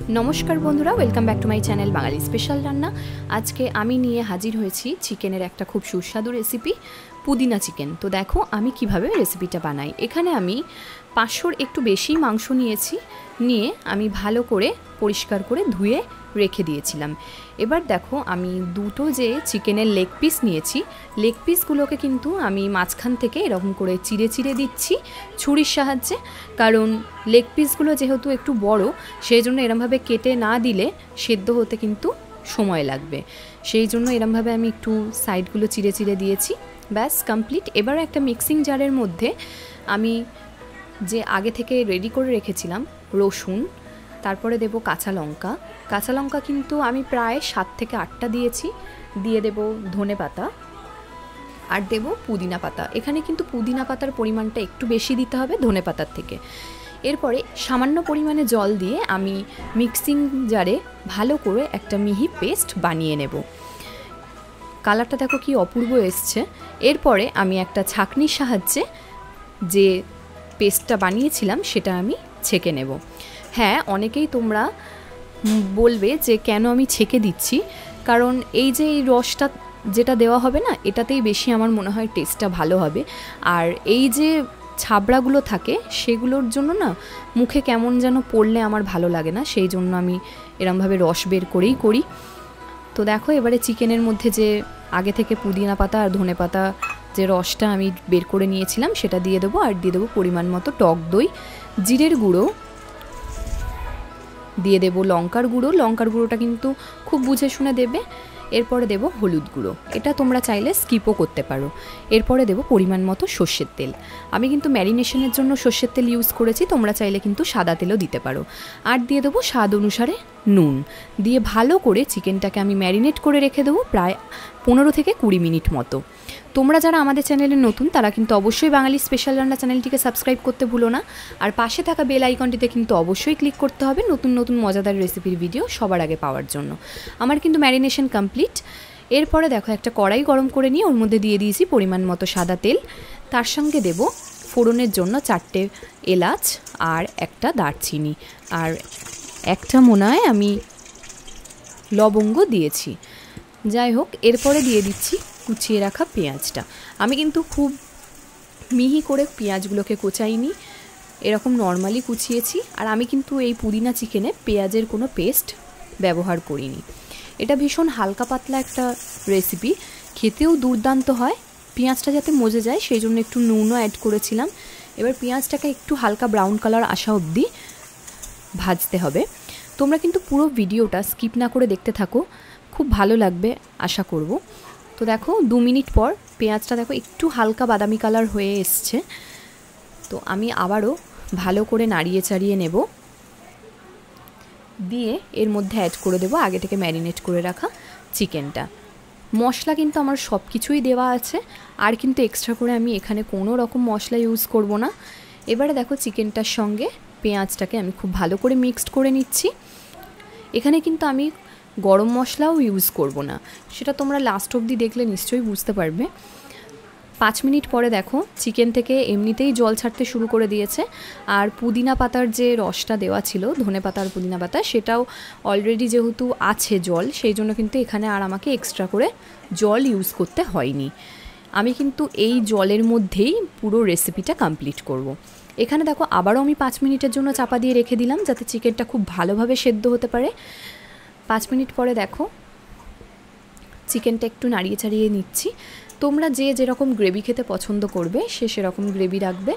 नमस्कार बंधुरा welcome back to my channel Bengali special रान्ना। आज के आमी निये हाजिर होयेछि चिकेनेर एकटा खूब सुस्वादु रेसिपि पुदिना चिकेन। तो देखो आमी किभाबे रेसिपिटा बानाई। एखाने आमी 500 एकटु बेशी मांस नियेछि, निये आमी भालो करे परिष्कार करे धुए रेखे दिएछिलाम। एबार देखो आमी दुटो जे चिकेनेर लेग पिस नियेछि, लेग पिसगुलोके किन्तु आमी माझखान थेके एरकम करे चिड़े चिड़े दिচ্ছি छुरिर साहाज्ये, कारण लेग पिसगुलो जेहेतु एकटु बड़ो सेइजोन्नो एरकमभावे केटे ना दिले सेদ্ধ होते किन्तु समय लागबे, सेइजोन्नो एरकमभावे आमी एकटु साइडगुलो चिड़े चिड़े दिएछि। ব্যাস कमप्लीट। एबार एक मिक्सिंग जारेर मध्य आमी जे आगे थेके रेडी करे रेखेछिलाम रसुन, तारपरे देबो काँचा लंका। काँचा लंका किन्तु आमी प्राय 7 থেকে 8टा दिएछि। दिए देबो धने पाता और देबो पुदिना पाता। एखाने किन्तु पुदिना पातार परिमाणटा एकटु बेशी दिते होबे धने पातार थेके। एरपरे सामान्य परिमाणे जल दिए आमी मिक्सिंग जारे भालो करे एकटा मिहि पेस्ट बानिये नेब। कालारटा देखो कि अपूर्व एसছে। एरपरे आमी एकटा छाकनिर साहाज्ये जे पेस्टटा बानिয়েছিলাম সেটা আমি ছেঁকে নেব। হ্যাঁ, অনেকেই তোমরা বলবে যে কেন আমি ছেঁকে দিচ্ছি, কারণ এই যে এই রসটা যেটা দেওয়া হবে না, এটাতেই বেশি আমার মনে হয় টেস্টটা ভালো হবে। আর এই যে ছাবড়াগুলো থাকে সেগুলোর জন্য না মুখে কেমন যেন পড়লে আমার ভালো লাগে না, সেই জন্য আমি এরমভাবে রস বের করেই করি। তো দেখো এবারে চিকেনের মধ্যে যে আগে থেকে পুদিনা পাতা আর ধনে পাতা যে রসটা আমি বের করে নিয়েছিলাম সেটা দিয়ে দেবো। আর দিয়ে দেবো পরিমাণ মতো টক দই, জিরের গুঁড়ো দিয়ে দেবো, লঙ্কার গুঁড়ো। লঙ্কার গুঁড়োটা কিন্তু খুব বুঝে শুনে দেবে। এরপরে দেবো হলুদ গুঁড়ো, এটা তোমরা চাইলে স্কিপও করতে পারো। এরপরে দেবো পরিমাণ মতো সর্ষের তেল। আমি কিন্তু ম্যারিনেশনের জন্য সর্ষের তেল ইউজ করেছি, তোমরা চাইলে কিন্তু সাদা তেলও দিতে পারো। আর দিয়ে দেবো স্বাদ অনুসারে নুন। দিয়ে ভালো করে চিকেনটাকে আমি ম্যারিনেট করে রেখে দেবো প্রায় 15 থেকে 20 মিনিট মতো। তোমরা যারা আমাদের চ্যানেলে নতুন তারা কিন্তু অবশ্যই বাঙালি স্পেশাল রান্না চ্যানেলটিকে সাবস্ক্রাইব করতে ভুলো না। আর পাশে থাকা বেল আইকনটিতে কিন্তু অবশ্যই ক্লিক করতে হবে নতুন নতুন মজাদার রেসিপির ভিডিও সবার আগে পাওয়ার জন্য। আমার কিন্তু ম্যারিনেশন কমপ্লিট। এরপরে দেখো একটা কড়াই গরম করে নিয়ে ওর মধ্যে দিয়ে দিয়েছি পরিমাণ মতো সাদা তেল। তার সঙ্গে দেব ফোড়নের জন্য 4টে এলাচ আর একটা দারচিনি, আর একটা মনে হয় আমি লবঙ্গ দিয়েছি। যাই হোক, এরপরে দিয়ে দিচ্ছি কুচিয়ে রাখা পেঁয়াজটা। আমি কিন্তু খুব মিহি করে পেঁয়াজগুলোকে কোচাইনি, এরকম নর্মালি কুচিয়েছি। আর আমি কিন্তু এই পুদিনা চিকেনে পেঁয়াজের কোনো পেস্ট ব্যবহার করিনি। এটা ভীষণ হালকা পাতলা একটা রেসিপি, খেতেও দুর্দান্ত হয়। পেঁয়াজটা যাতে মজে যায় সেই জন্য একটু নুনও অ্যাড করেছিলাম। এবার পেঁয়াজটাকে একটু হালকা ব্রাউন কালার আসা অবধি ভাজতে হবে। তোমরা কিন্তু পুরো ভিডিওটা স্কিপ না করে দেখতে থাকো, খুব ভালো লাগবে আশা করব। তো দেখো 2 মিনিট পর পেঁয়াজটা দেখো একটু হালকা বাদামি কালার হয়ে এসছে। তো আমি আবারও ভালো করে নাড়িয়ে চাড়িয়ে নেব, দিয়ে এর মধ্যে অ্যাড করে দেবো আগে থেকে ম্যারিনেট করে রাখা চিকেনটা। মশলা কিন্তু আমার সব কিছুই দেওয়া আছে, আর কিন্তু এক্সট্রা করে আমি এখানে কোনো রকম মশলা ইউজ করব না। এবারে দেখো চিকেনটার সঙ্গে পেঁয়াজটাকে আমি খুব ভালো করে মিক্সড করে নিচ্ছি। এখানে কিন্তু আমি গরম মশলাও ইউজ করব না, সেটা তোমরা লাস্ট অবধি দেখলে নিশ্চয়ই বুঝতে পারবে। 5 মিনিট পরে দেখো চিকেন থেকে এমনিতেই জল ছাড়তে শুরু করে দিয়েছে। আর পুদিনা পাতার যে রসটা দেওয়া ছিল, ধনে পাতা আর পুদিনা পাতা, সেটাও অলরেডি যেহেতু আছে জল, সেই জন্য কিন্তু এখানে আর আমাকে এক্সট্রা করে জল ইউজ করতে হয়নি। আমি কিন্তু এই জলের মধ্যেই পুরো রেসিপিটা কমপ্লিট করব। এখানে দেখো আবারও আমি 5 মিনিটের জন্য চাপা দিয়ে রেখে দিলাম যাতে চিকেনটা খুব ভালোভাবে সেদ্ধ হতে পারে। 5 মিনিট পরে দেখো চিকেনটা একটু নাড়িয়ে চাড়িয়ে নিচ্ছি। তোমরা যে যেরকম গ্রেভি খেতে পছন্দ করবে সে সেরকম গ্রেভি রাখবে।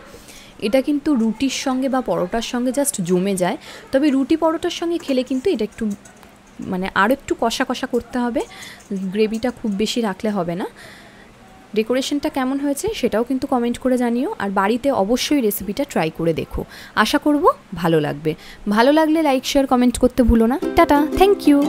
এটা কিন্তু রুটির সঙ্গে বা পরোটার সঙ্গে জাস্ট জমে যায়, তবে রুটি পরোটার সঙ্গে খেলে কিন্তু এটা একটু মানে আরও একটু কষা কষা করতে হবে, গ্রেভিটা খুব বেশি রাখলে হবে না। ডেকোরেশনটা কেমন হয়েছে সেটাও কিন্তু কমেন্ট করে জানিও। আর বাড়িতে অবশ্যই রেসিপিটা ট্রাই করে দেখো, আশা করব ভালো লাগবে। ভালো লাগলে লাইক শেয়ার কমেন্ট করতে ভুলো না। Tata, thank you.